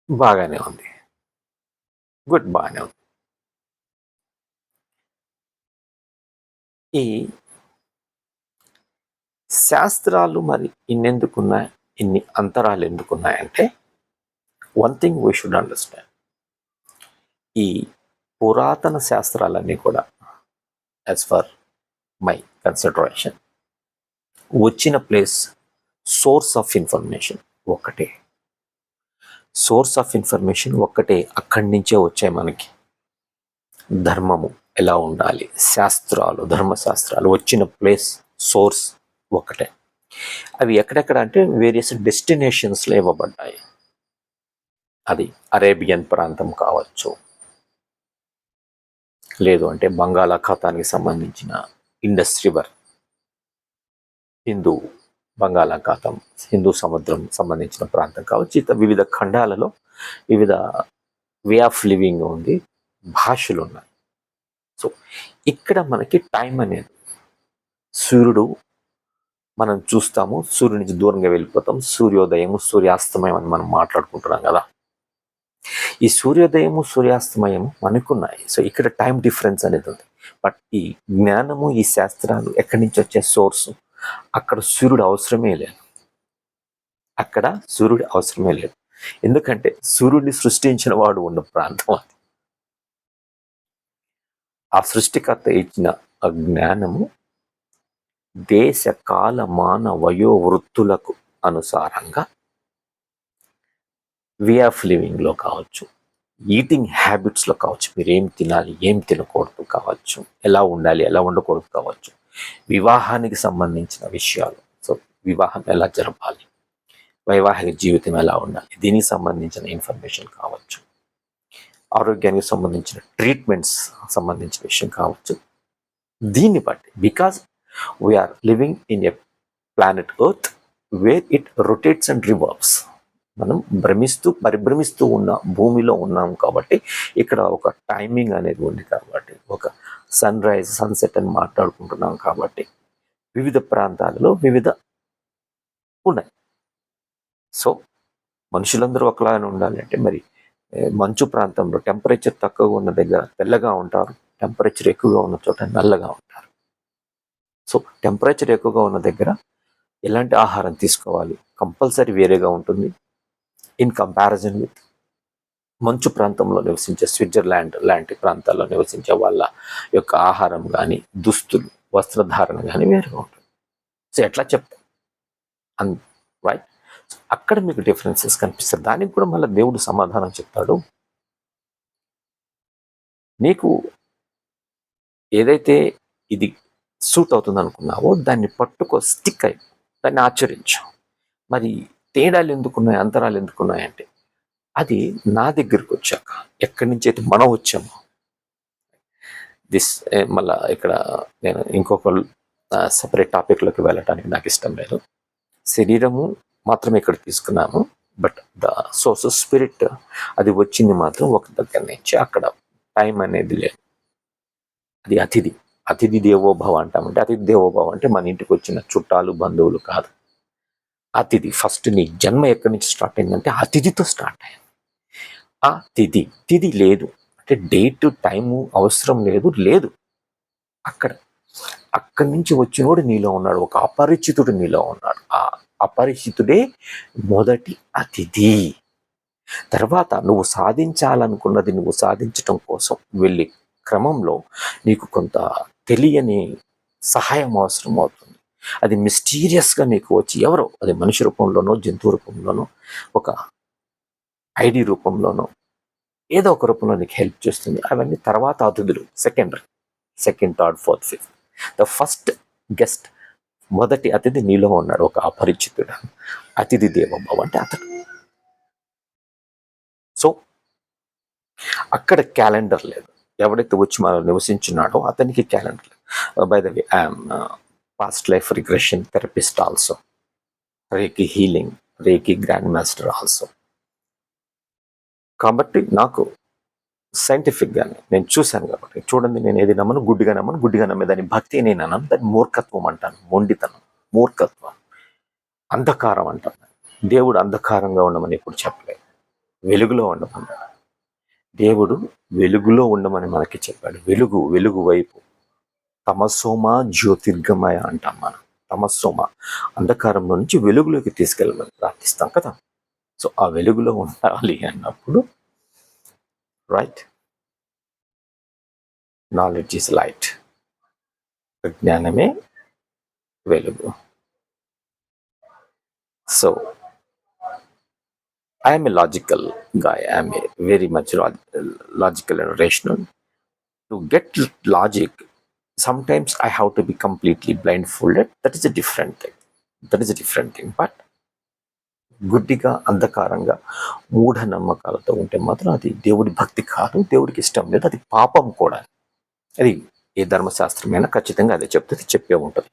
బాగానే ఉంది. గుడ్. బాగానే ఉంది. ఈ శాస్త్రాలు మరి ఇన్నెందుకున్నాయి, ఇన్ని అంతరాలు ఎందుకున్నాయంటే, one thing we should understand. ఈ పురాతన శాస్త్రాలన్నీ కూడా, యాజ్ ఫర్ మై కన్సిడరేషన్, వచ్చిన ప్లేస్, సోర్స్ ఆఫ్ ఇన్ఫర్మేషన్ ఒక్కటే. సోర్స్ ఆఫ్ ఇన్ఫర్మేషన్ ఒక్కటే. అక్కడి నుంచే వచ్చాయి మనకి. ధర్మము ఎలా ఉండాలి, శాస్త్రాలు, ధర్మశాస్త్రాలు వచ్చిన ప్లేస్, సోర్స్ ఒకటే. అవి ఎక్కడెక్కడ అంటే వేరియస్ డెస్టినేషన్స్లో ఇవ్వబడ్డాయి. అది అరేబియన్ ప్రాంతం కావచ్చు, లేదు అంటే బంగాళాఖాతానికి సంబంధించిన ఇండస్ రివర్, హిందూ బంగాళాఖాతం, హిందూ సముద్రం సంబంధించిన ప్రాంతం కావచ్చు. ఇతర వివిధ ఖండాలలో వివిధ వే ఆఫ్ లివింగ్ ఉంది, భాషలు ఉన్నాయి. సో ఇక్కడ మనకి టైం అనేది, సూర్యుడు మనం చూస్తాము, సూర్యుడి నుంచి దూరంగా వెళ్ళిపోతాం, సూర్యోదయము సూర్యాస్తమయం అని మనం మాట్లాడుకుంటున్నాం కదా. ఈ సూర్యోదయము సూర్యాస్తమయము మనకున్నాయి. సో ఇక్కడ టైం డిఫరెన్స్ అనేది ఉంది. బట్ ఈ జ్ఞానము, ఈ శాస్త్రాలు ఎక్కడి నుంచి వచ్చే సోర్సు, అక్కడ సూర్యుడు అవసరమే లేదు. అక్కడ సూర్యుడు అవసరమే లేదు. ఎందుకంటే సూర్యుడిని సృష్టించిన వాడు ఉన్న ప్రాంతం అది. ఆ సృష్టికర్త ఇచ్చిన ఆ జ్ఞానము దేశ కాల మాన వయో వృత్తులకు అనుసారంగా వే ఆఫ్ లివింగ్లో కావచ్చు, ఈటింగ్ హ్యాబిట్స్లో కావచ్చు, మీరు ఏం తినాలి, ఏం తినకూడదు కావచ్చు, ఎలా ఉండాలి, ఎలా ఉండకూడదు కావచ్చు, వివాహానికి సంబంధించిన విషయాలు, సో వివాహం ఎలా జరపాలి, వైవాహిక జీవితం ఎలా ఉండాలి, దీనికి సంబంధించిన ఇన్ఫర్మేషన్ కావచ్చు, ఆరోగ్యానికి సంబంధించిన ట్రీట్మెంట్స్ సంబంధించిన విషయం కావచ్చు. దీన్ని బట్టి, because we are living in a planet Earth where it rotates and revolves. మనం పరిభ్రమిస్తూ ఉన్న భూమిలో ఉన్నాం కాబట్టి ఇక్కడ ఒక టైమింగ్ అనేది ఉంది. కాబట్టి ఒక సన్ రైజ్, సన్సెట్ అని మాట్లాడుకుంటున్నాం కాబట్టి వివిధ ప్రాంతాలలో వివిధ ఉన్నాయి. సో మనుషులందరూ ఒకలానే ఉండాలి అంటే, మరి మంచు ప్రాంతంలో టెంపరేచర్ తక్కువగా ఉన్న దగ్గర తెల్లగా ఉంటారు, టెంపరేచర్ ఎక్కువగా ఉన్న చోట నల్లగా ఉంటారు. సో టెంపరేచర్ ఎక్కువగా ఉన్న దగ్గర ఎలాంటి ఆహారం తీసుకోవాలి, కంపల్సరీ వేరేగా ఉంటుంది ఇన్ కంపారిజన్ విత్ మంచు ప్రాంతంలో నివసించే స్విట్జర్లాండ్ లాంటి ప్రాంతాల్లో నివసించే వాళ్ళ యొక్క ఆహారం కానీ, దుస్తులు, వస్త్రధారణ కానీ వేరుగా ఉంటుంది. సో ఎట్లా చెప్తాం, రైట్? అక్కడ మీకు డిఫరెన్సెస్ కనిపిస్తాయి. దానికి కూడా మళ్ళీ దేవుడు సమాధానం చెప్తాడు. నీకు ఏదైతే ఇది సూట్ అవుతుంది అనుకున్నావో దాన్ని పట్టుకో, స్టిక్ అయి దాన్ని ఆచరించు. మరి తేడాలు ఎందుకున్నాయి, అంతరాలు ఎందుకున్నాయంటే, అది నా దగ్గరికి వచ్చాక, ఎక్కడి నుంచి అయితే మనం వచ్చామో, మళ్ళా ఇక్కడ నేను ఇంకొక సపరేట్ టాపిక్లోకి వెళ్ళటానికి నాకు ఇష్టం లేదు. శరీరము మాత్రమే ఇక్కడ తీసుకున్నాము, but the source of spirit అది వచ్చింది మాత్రం ఒక దగ్గర నుంచి. అక్కడ టైం అనేది లేదు. అది అతిథి దేవోభవ అంటామంటే, అతిథి దేవోభవ అంటే మన ఇంటికి వచ్చిన చుట్టాలు, బంధువులు కాదు. అతిథి. ఫస్ట్ నీ జన్మ ఎక్కడి నుంచి స్టార్ట్ అయిందంటే అతిథితో స్టార్ట్ అయింది. ఆ తిథి లేదు అంటే డేట్, టైము అవసరం లేదు. అక్కడి నుంచి వచ్చినోడు నీలో ఉన్నాడు, ఒక అపరిచితుడు నీలో ఉన్నాడు. ఆ అపరిచితుడే మొదటి అతిథి. తర్వాత నువ్వు సాధించాలనుకున్నది నువ్వు సాధించటం కోసం వెళ్ళే క్రమంలో నీకు కొంత తెలియని సహాయం అవసరం అవుతుంది. అది మిస్టీరియస్గా నీకు వచ్చి ఎవరో, అది మనిషి రూపంలోనో, జంతువు రూపంలోనో, ఒక ఐడి రూపంలోనో, ఏదో ఒక రూపంలో నీకు హెల్ప్ చేస్తుంది. అవన్నీ తర్వాత అతిథులు, second, third, fourth, fifth. The first guest, మొదటి అతిథి నీలో ఉన్నాడు, ఒక అపరిచితుడు. అతిథి దేవోభవ అంటే అతడు. సో అక్కడ క్యాలెండర్ లేదు. ఎవడైతే వచ్చి మనం నివసించున్నాడో అతనికి క్యాలెండర్ లేదు. By the way, I'm past life regression therapist also, Reiki healing, Reiki grand master also. కాబట్టి నాకు సైంటిఫిక్గానే నేను చూశాను కాబట్టి, చూడండి, నేను ఏది నమ్మను, గుడ్డిగా నమ్మే దాన్ని భక్తి నేను అన్నాను, దాన్ని మూర్ఖత్వం అంటాను, మొండితనం, మూర్ఖత్వం, అంధకారం అంటాను. దేవుడు అంధకారంగా ఉండమని ఎప్పుడు చెప్పలేదు. వెలుగులో ఉండమన్నాడు. దేవుడు వెలుగులో ఉండమని మనకి చెప్పాడు. వెలుగు వైపు తమసోమ జ్యోతిర్గమయ అంటాం మనం. తమస్సోమ అంధకారంలో నుంచి వెలుగులోకి తీసుకెళ్ళమని ప్రార్థిస్తాం కదా. సో ఆ వెలుగులో ఉండాలి అన్నప్పుడు రైట్, నాలెడ్జ్ ఈజ్ లైట్, జ్ఞానమే వెలుగు. So I am a logical guy. I am a very much logical and rational. To get logic, sometimes I have to be completely blindfolded. That is a different thing. But గుడ్డిగా అంధకారంగా మూఢ నమ్మకాలతో ఉంటే మాత్రం అది దేవుడి భక్తి కాదు, దేవుడికి ఇష్టం లేదు, అది పాపం కూడా. అది ఏ ధర్మశాస్త్రమైనా ఖచ్చితంగా అదే చెప్తుంది, చెప్పే ఉంటుంది.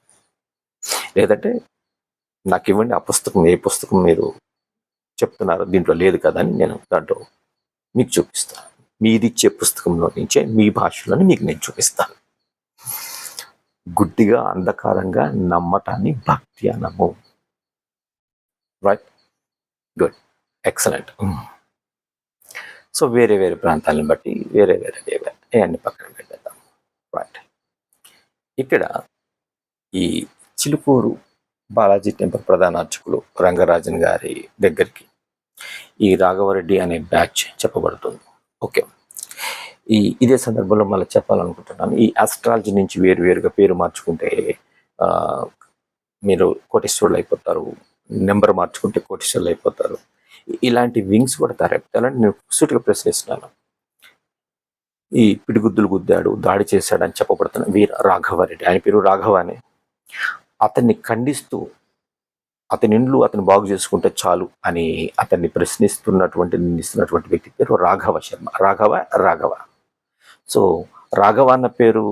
లేదంటే నాకు ఇవ్వండి ఆ పుస్తకం, ఏ పుస్తకం మీరు చెప్తున్నారు దీంట్లో లేదు కదా అని నేను దాంట్లో మీకు చూపిస్తాను. మీది ఇచ్చే పుస్తకంలో నుంచే మీ భాషలోనే మీకు నేను చూపిస్తాను. గుడ్డిగా అంధకారంగా నమ్మటాన్ని భక్తి అనము. Right, good, excellent. సో వేరే వేరే ప్రాంతాలను బట్టి వేరే అన్ని పక్కన పెట్టేద్దాం. రైట్, ఇక్కడ ఈ చిలుకూరు బాలాజీ టెంపుల్ ప్రధాన అర్చకులు రంగరాజన్ గారి దగ్గరికి ఈ రాఘవరెడ్డి అనే బ్యాచ్ చెప్పబడుతుంది. ఓకే, ఇదే సందర్భంలో మళ్ళీ చెప్పాలనుకుంటున్నాను, ఈ ఆస్ట్రాలజీ నుంచి వేరుగా పేరు మార్చుకుంటే మీరు కోటీశ్వరులు అయిపోతారు, నెంబర్ మార్చుకుంటే కోటీశ్వరులు అయిపోతారు, ఇలాంటి వింగ్స్ కూడా తయారైపోతారని నేను సూటిగా ప్రశ్నిస్తున్నాను. ఈ పిడిగుద్దులు గుద్దాడు, దాడి చేశాడు అని చెప్పబడుతున్న వీర రాఘవరెడ్డి, ఆయన పేరు రాఘవ, అతన్ని ఖండిస్తూ అతని ఇండ్లు అతను బాగు చేసుకుంటే చాలు అని అతన్ని నిందిస్తున్నటువంటి వ్యక్తి పేరు రాఘవ శర్మ. రాఘవ. సో రాఘవ అన్న పేరు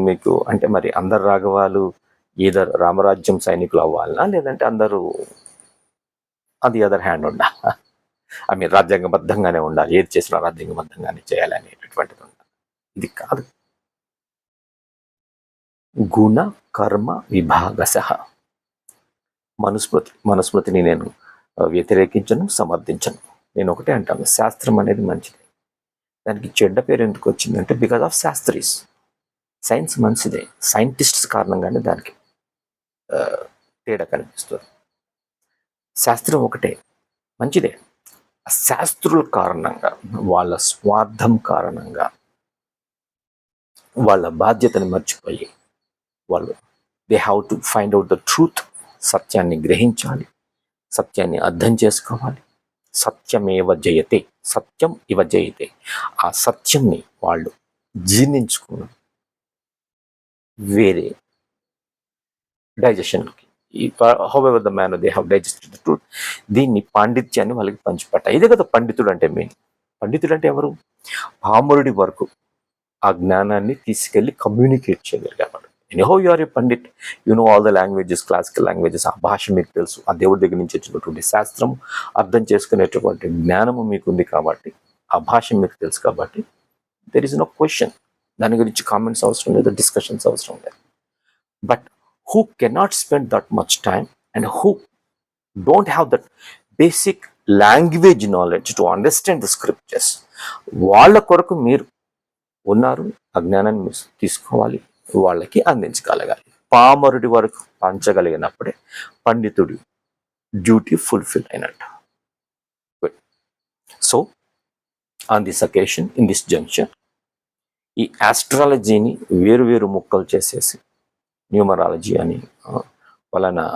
మీకు అంటే మరి అందరు రాఘవాలు ఏదో రామరాజ్యం సైనికులు అవ్వాలనా, లేదంటే అందరూ అది అదర్ హ్యాండ్ ఉండాలి, రాజ్యాంగబద్ధంగానే ఉండాలి, ఏది చేసినా రాజ్యాంగబద్ధంగానే చేయాలి అనేటటువంటిది ఉండాలి. ఇది కాదు. గుణ కర్మ విభాగశః. మనుస్మృతిని నేను వ్యతిరేకించను, సమర్థించను. నేను ఒకటే అంటాను, శాస్త్రం అనేది మంచిది. దానికి చెడ్డ పేరు ఎందుకు వచ్చిందంటే బికాజ్ ఆఫ్ శాస్త్రీస్. సైన్స్ మంచిదే, సైంటిస్ట్స్ కారణంగానే దానికి తేడా కనిపిస్తుంది. శాస్త్రం ఒకటే మంచిదే, శాస్త్రుల కారణంగా, వాళ్ళ స్వార్థం కారణంగా, వాళ్ళ బాధ్యతని మర్చిపోయి వాళ్ళు they have to find out the truth. సత్యాన్ని గ్రహించాలి, సత్యాన్ని అర్థం చేసుకోవాలి. సత్యం ఇవ జయతే. ఆ సత్యంని వాళ్ళు జీర్ణించుకుని వేరే డైజెషన్కి, however the man they have digested the truth, దీన్ని పాండిత్యాన్ని వాళ్ళకి పంచిపెట్టాలి. ఇదే కదా పండితుడు అంటే. పండితుడు అంటే ఎవరు? పామరుడి వరకు ఆ జ్ఞానాన్ని తీసుకెళ్ళి కమ్యూనికేట్ చేయగలిగాడు. Anyhow you are a pandit, you know all the languages, classical languages, ఆ భాష మీకు తెలుసు, ఆ దేవుడి దగ్గర నుంచి వచ్చినటువంటి శాస్త్రం అర్థం చేసుకునేటటువంటి జ్ఞానము మీకు ఉంది కాబట్టి, ఆ భాష మీకు తెలుసు కాబట్టి దెర్ ఇస్ నో క్వశ్చన్. దాని గురించి కామెంట్స్ అవసరం లేదు, డిస్కషన్స్ అవసరం లేదు. But who cannot spend that much time and who don't have that basic language knowledge to understand the scriptures, వాళ్ళ కొరకు మీరు ఉన్నారు. ఆ జ్ఞానాన్ని మీరు తీసుకోవాలి, వాళ్ళకి అందించగలగాలి. పామరుడి వరకు పంచగలిగినప్పుడే పండితుడి డ్యూటీ ఫుల్ఫిల్ అయినట్టు. So on this occasion, in this junction, ఈ ఆస్ట్రాలజీని వేరు ముక్కలు చేసేసి న్యూమరాలజీ అని, పలానా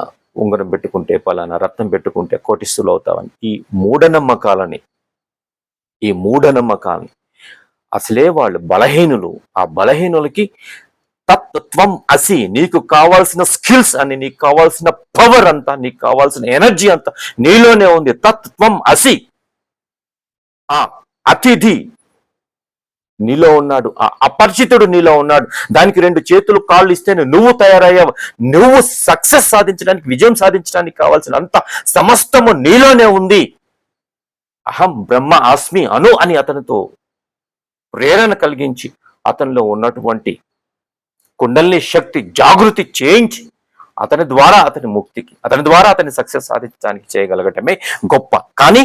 ఉంగరం పెట్టుకుంటే, పలానా రత్నం పెట్టుకుంటే కోటీశ్వరులు అవుతావని, ఈ మూఢనమ్మకాలని అసలే వాళ్ళు బలహీనులు. ఆ బలహీనులకి తత్వం అసి, నీకు కావాల్సిన స్కిల్స్ అని, నీకు కావాల్సిన పవర్ అంతా, నీకు కావాల్సిన ఎనర్జీ అంతా నీలోనే ఉంది. తత్వం అసి, ఆ అతిథి నీలో ఉన్నాడు, ఆ అపరిచితుడు నీలో ఉన్నాడు. దానికి 2 చేతులు కాళ్ళు ఇస్తేనే నువ్వు తయారయ్యావు. నువ్వు సక్సెస్ సాధించడానికి, విజయం సాధించడానికి కావాల్సిన అంత సమస్తము నీలోనే ఉంది. అహం బ్రహ్మ ఆస్మి అను అని అతనితో ప్రేరణ కలిగించి, అతనిలో ఉన్నటువంటి కుండలిని శక్తి జాగృతి చేయించి, అతని ద్వారా అతని ముక్తికి, అతని ద్వారా అతని సక్సెస్ సాధించడానికి చేయగలగటమే గొప్ప. కానీ